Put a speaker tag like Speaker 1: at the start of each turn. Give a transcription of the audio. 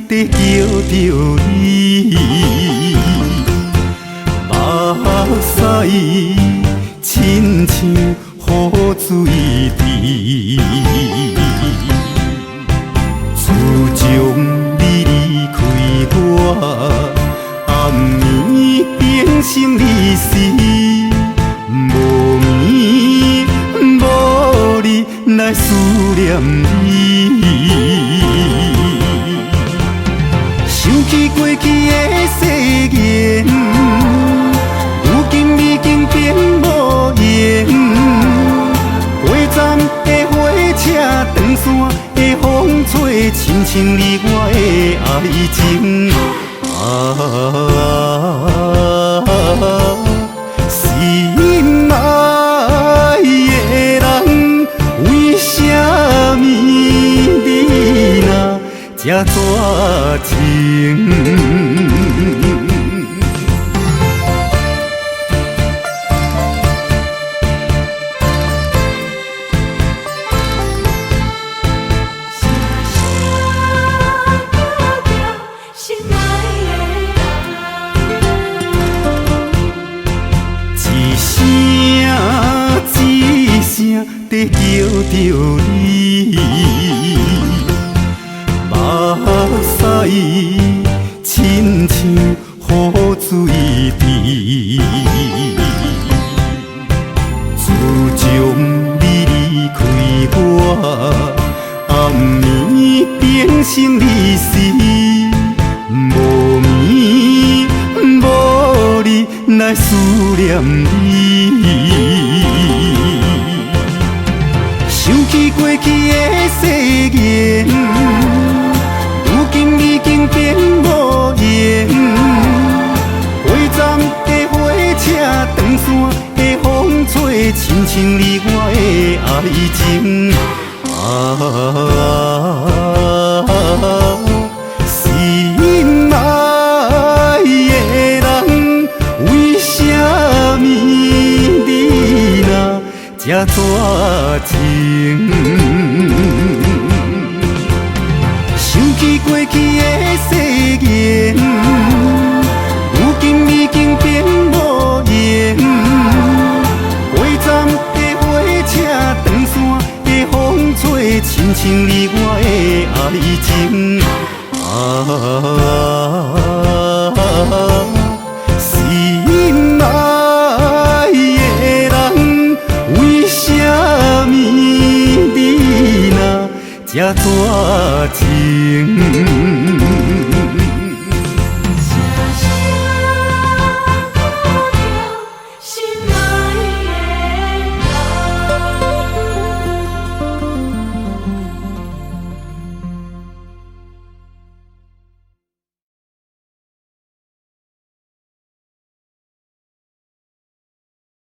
Speaker 1: 在叫着你，目屎亲像雨水滴，自从你离开我，暗暝变成日时，无眠无日来思念你。想起过去的誓言，如今已经变无缘。过站的火车，长线的风吹，亲像你我的爱情。心爱的人，为什么你若这绝情？在叫着你，目屎亲像雨水滴，自从你离开我，暗暝变成日时，无眠无日来思念你。想起过去的誓言，如今已经变无缘。过站的火车，长线的风吹，亲像你我的爱情。心爱的人，为什么你若这绝情？想起过去的誓言，如今已经变无缘。过站的火车，长线的风吹，亲像你我的爱情。心爱的人，为什么你若这绝情？